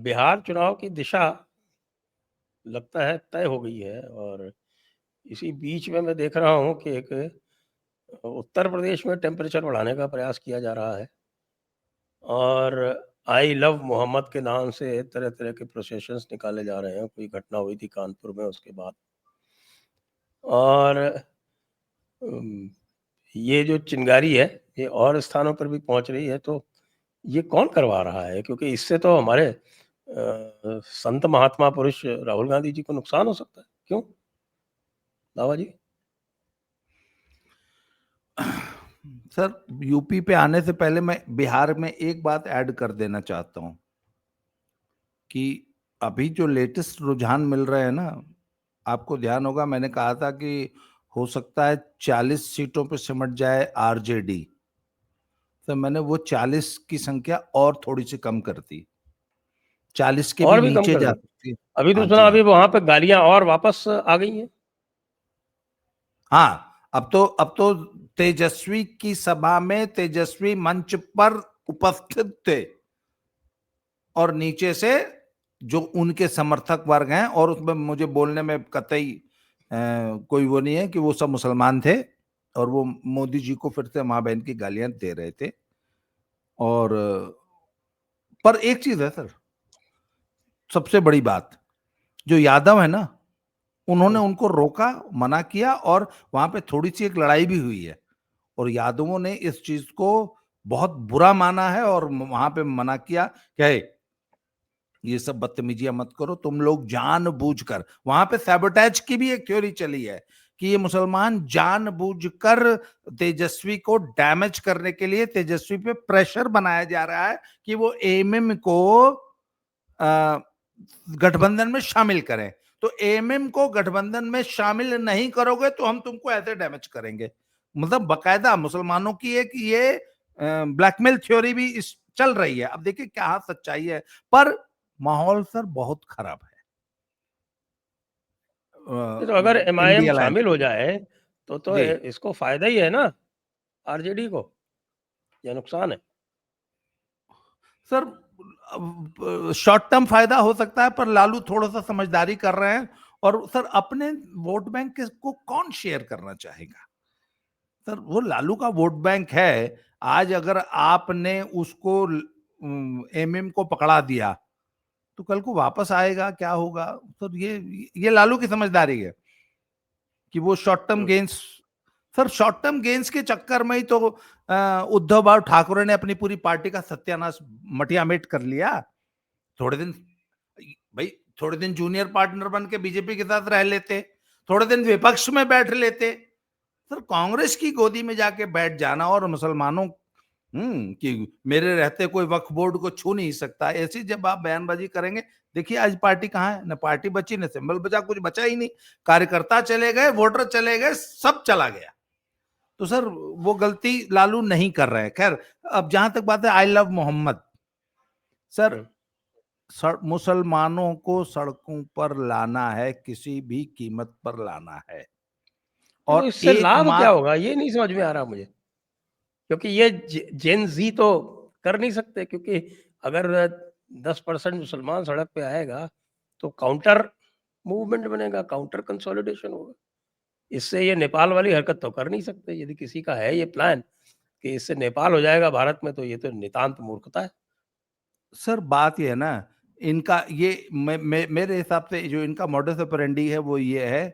बिहार चुनाव की दिशा लगता है तय हो गई है, और इसी बीच में मैं देख रहा हूँ कि एक उत्तर प्रदेश में टेम्परेचर बढ़ाने का प्रयास किया जा रहा है, और आई लव मोहम्मद के नाम से तरह-तरह के प्रोसेशंस निकाले जा रहे हैं। कोई घटना हुई थी कानपुर में उसके बाद, और अम, ये जो चिंगारी है, ये और स्थानों पर भी पहुँच रही है, तो ये कौन करवा रहा है? क्योंकि इससे तो हमारे संत महात्मा पुरुष राहुल गांधी जी को नुकसान हो सकता है। क्यों, दावा जी? सर, यूपी पे आने से पहले मैं बिहार में एक बात ऐड कर देना चाहता हूं कि अभी जो लेटेस्ट रुझान मिल रहे हैं ना, आपको ध्यान होगा मैंने कहा था कि हो सकता है 40 सीटों पे सिमट जाए आरजेडी। तो मैंने वो 40 की संख्या और थोड़ी सी कम कर दी, 40 के भी और भी कम नीचे कर जा दें? सकती है। अभी तो हाँ सुना, जी, अभी हाँ। वहां पे गालियां और वापस आ गई हैं। हाँ, अब तो तेजस्वी की सभा में तेजस्वी मंच पर उपस्थित थे, और नीचे से जो उनके समर्थक वर्ग हैं, और उसमें मुझे बोलने में कतई कोई वो नहीं है कि वो सब मुसलमान थे, और वो मोदी जी को फिर से माँ बहन की गालियां दे रहे थे। और पर एक चीज है सर, सबसे बड़ी बात, जो यादव है ना, उन्होंने उनको रोका, मना किया, और वहां पे थोड़ी सी एक लड़ाई भी हुई है, और यादवों ने इस चीज को बहुत बुरा माना है और वहां पे मना किया कि "हे, ये सब बदतमीजियां मत करो तुम लोग जानबूझकर"। वहां पे सैबोटेज की भी एक थ्योरी चली है कि ये मुसलमान जानबूझकर तेजस्वी को डैमेज करने के लिए तेजस्वी पे प्रेशर बनाया जा रहा है कि वो एमएम को गठबंधन में शामिल करें। तो एमएम को गठबंधन में शामिल नहीं करोगे तो हम तुमको ऐसे डैमेज करेंगे। मतलब बकायदा मुसलमानों की एक ये ब्लैकमेल थ्योरी भी इस चल रही है। अब देखिए क्या सच्चाई है, पर माहौल सर बहुत खराब है तो अगर एमआईएम इंडिया अलायंस शामिल के हो लिए। जाए तो जी इसको फायदा ही है ना आरजेडी को, या नुकसान है? सर, शॉर्ट टर्म फायदा हो सकता है, पर लालू थोड़ा सा समझदारी कर रहे हैं। और सर, अपने वोट बैंक को कौन शेयर करना चाहेगा? सर, वो लालू का वोट बैंक है। आज अगर आपने उसको एमएम को पकड़ा दिया तो कल को वापस आएगा, क्या होगा? सर, ये लालू की समझदारी है कि वो short term gains. Sir, short term gains के चक्कर में ही तो उद्धव बाबू ठाकरे ने अपनी पूरी पार्टी का सत्यानाश मटियामेट कर लिया। थोड़े दिन, भाई, थोड़े दिन जूनियर पार्टनर बन के बीजेपी के साथ रह लेते, थोड़े दिन विपक्ष में बैठ लेते। सर, कांग्रेस की गोदी में जाके बैठ जाना और मुसलमानों कि मेरे रहते कोई वक्फ बोर्ड को छू नहीं सकता, ऐसी जब आप बयानबाजी करेंगे, देखिए आज पार्टी कहाँ है? न पार्टी बची, न सिंबल बचा, कुछ बचा ही नहीं। कार्यकर्ता चले गए, वोटर चले गए, सब चला गया। तो सर, वो गलती लालू नहीं कर रहे हैं। खैर, अब जहां तक बात है आई लव मोहम्मद, सर, मुसलमानों को सड़कों पर लाना है, किसी भी कीमत पर लाना है। नहीं, तो और इससे लाभ क्या एकमात्र होगा, ये नहीं समझ में आ रहा मुझे। क्योंकि ये जेन जी तो कर नहीं सकते, क्योंकि अगर 10% मुसलमान सड़क पे आएगा तो काउंटर मूवमेंट बनेगा, काउंटर कंसोलिडेशन होगा। इससे ये नेपाल वाली हरकत तो कर नहीं सकते। यदि किसी का है ये प्लान कि इससे नेपाल हो जाएगा भारत में, तो ये तो नितांत मूर्खता है। सर, बात ये है ना, इनका ये मेरे हिसाब से जो इनका मॉडस ऑपरेंडी है वो ये है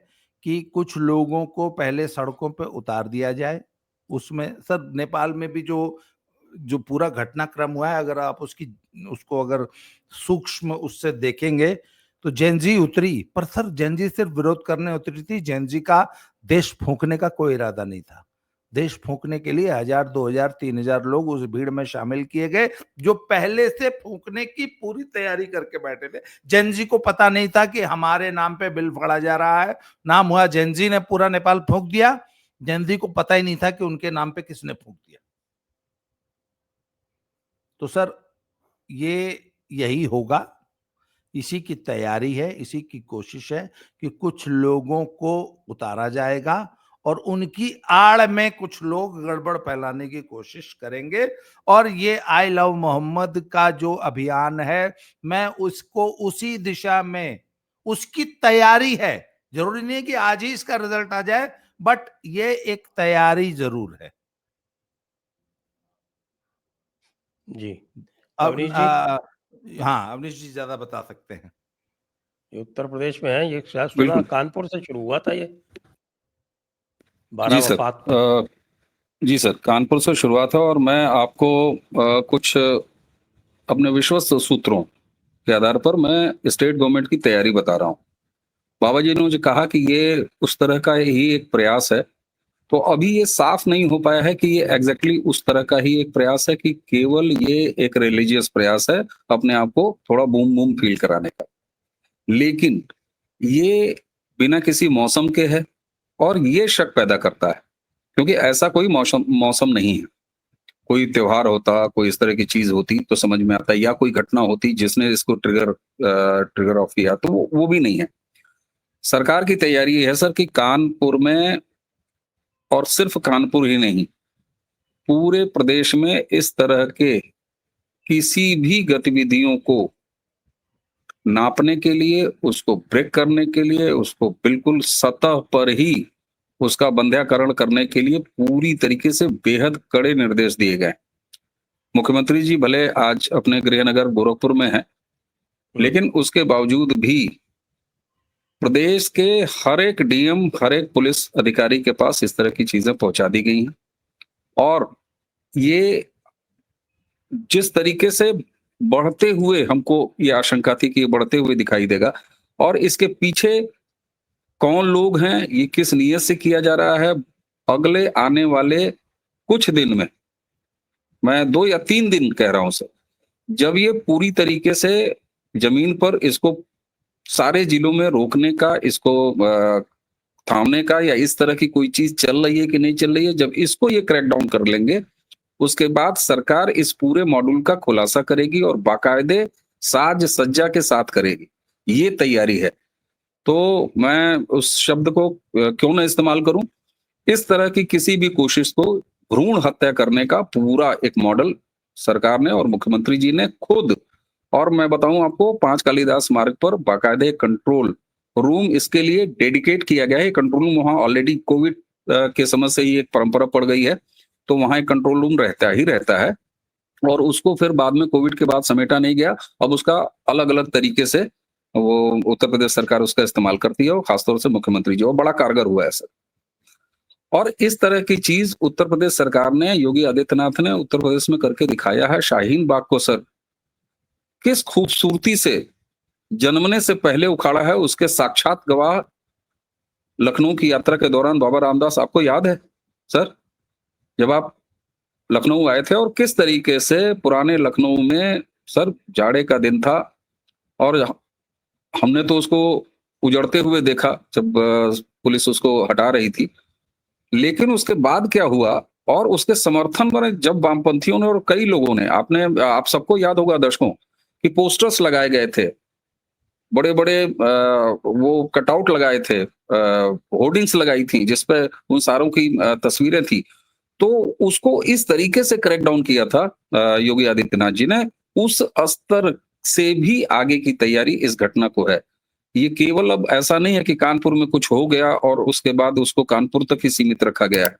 कि कुछ लोगों को पहले सड़कों पे उतार दिया जाए। उसमें सर, नेपाल में भी जो जो पूरा घटनाक्रम हुआ है, अगर आप उसको अगर सूक्ष्म उससे देखेंगे तो जेनजी उतरी, पर सर जेनजी सिर्फ विरोध करने उतरी थी। जेनजी का देश फूंकने का कोई इरादा नहीं था। देश फूंकने के लिए 1000, 2000, 3000 लोग उस भीड़ में शामिल किए गए, जो पहले से फूंकने की पूरी तैयारी करके बैठे थे। जेनजी को पता नहीं था कि हमारे नाम पे बिल फड़ा जा रहा है। नाम हुआ जेनजी ने पूरा नेपाल फूंक दिया। जेनजी को पता ही नहीं था कि उनके नाम पे किसने फूंक दिया। तो सर, ये यही होगा, इसी की तैयारी है, इसी की कोशिश है कि कुछ लोगों को उतारा जाएगा और उनकी आड़ में कुछ लोग गड़बड़ फैलाने की कोशिश करेंगे। और ये आई लव मोहम्मद का जो अभियान है, मैं उसको उसी दिशा में, उसकी तैयारी है। जरूरी नहीं है कि आज ही इसका रिजल्ट आ जाए, बट ये एक तैयारी जरूर है। जी। अब अवनीश जी, हाँ, अवनीश जी ज्यादा बता सकते हैं। ये उत्तर प्रदेश में है, ये शायद सुना बिल्कुल। कानपुर से शुरू हुआ था ये, 12 जी सर। वफात। जी सर, कानपुर से शुरुआत है और मैं आपको कुछ अपने विश्वस्त सूत्रों के आधार पर मैं स्टेट गवर्नमेंट की तैयारी बता रहा हूँ। बाबा जी ने मुझे कहा कि ये उस तरह का ही एक प्रयास है, तो अभी ये साफ नहीं हो पाया है कि ये एग्जैक्टली उस तरह का ही एक प्रयास है कि केवल ये एक रिलीजियस प्रयास है अपने आप को थोड़ा बूम बूम फील कराने का। लेकिन ये बिना किसी मौसम के है और ये शक पैदा करता है, क्योंकि ऐसा कोई मौसम मौसम नहीं है। कोई त्योहार होता, कोई इस तरह की चीज होती तो समझ में आता, या कोई घटना होती जिसने इसको ट्रिगर ऑफ किया, तो वो भी नहीं है। सरकार की तैयारी ये है सर कि कानपुर में, और सिर्फ कानपुर ही नहीं, पूरे प्रदेश में इस तरह के किसी भी गतिविधियों को नापने के लिए, उसको ब्रेक करने के लिए, उसको बिल्कुल सतह पर ही उसका बंध्याकरण करने के लिए पूरी तरीके से बेहद कड़े निर्देश दिए गए। मुख्यमंत्री जी भले आज अपने गृहनगर गोरखपुर में हैं, लेकिन उसके बावजूद भी प्रदेश के हर एक डीएम, हर एक पुलिस अधिकारी के पास इस तरह की चीजें पहुंचा दी गई हैं। और ये जिस तरीके से बढ़ते हुए, हमको ये आशंका थी कि ये बढ़ते हुए दिखाई देगा, और इसके पीछे कौन लोग हैं, ये किस नीयत से किया जा रहा है, अगले आने वाले कुछ दिन में, मैं 2 या 3 दिन कह रहा हूं सर, जब ये पूरी तरीके से जमीन पर इसको सारे जिलों में रोकने का, इसको थामने का, या इस तरह की कोई चीज चल रही है कि नहीं चल रही है, जब इसको ये क्रैकडाउन कर लेंगे, उसके बाद सरकार इस पूरे मॉड्यूल का खुलासा करेगी और बाकायदे साज सज्जा के साथ करेगी। ये तैयारी है। तो मैं उस शब्द को क्यों ना इस्तेमाल करूं, इस तरह की किसी भी कोशिश को भ्रूण हत्या करने का पूरा एक मॉडल सरकार ने और मुख्यमंत्री जी ने खुद, और मैं बताऊं आपको, 5 कालिदास मार्ग पर बाकायदे कंट्रोल रूम इसके लिए डेडिकेट किया गया है। कंट्रोल रूम वहां ऑलरेडी कोविड के समय से ही एक परंपरा पड़ गई है, तो वहां एक कंट्रोल रूम रहता ही रहता है, और उसको फिर बाद में कोविड के बाद समेटा नहीं गया। अब उसका अलग अलग तरीके से वो उत्तर प्रदेश सरकार उसका इस्तेमाल करती है, और खासतौर से मुख्यमंत्री जी, और बड़ा कारगर हुआ है सर। और इस तरह की चीज उत्तर प्रदेश सरकार ने, योगी आदित्यनाथ ने उत्तर प्रदेश में करके दिखाया है। शाहीन बाग को सर किस खूबसूरती से जन्मने से पहले उखाड़ा है, उसके साक्षात गवाह लखनऊ की यात्रा के दौरान बाबा रामदास, आपको याद है सर, जब आप लखनऊ आए थे, और किस तरीके से पुराने लखनऊ में सर जाड़े का दिन था, और हमने तो उसको उजड़ते हुए देखा जब पुलिस उसको हटा रही थी। लेकिन उसके बाद क्या हुआ, और उसके समर्थन में जब वामपंथियों ने और कई लोगों ने, आप सबको याद होगा दर्शकों, कि पोस्टर्स लगाए गए थे, बड़े बड़े वो कटआउट लगाए थे, होर्डिंग्स लगाई थी जिसपे उन सारों की तस्वीरें थी। तो उसको इस तरीके से क्रैकडाउन किया था योगी आदित्यनाथ जी ने, उस स्तर से भी आगे की तैयारी इस घटना को है। ये केवल अब ऐसा नहीं है कि कानपुर में कुछ हो गया और उसके बाद उसको कानपुर तक ही सीमित रखा गया है।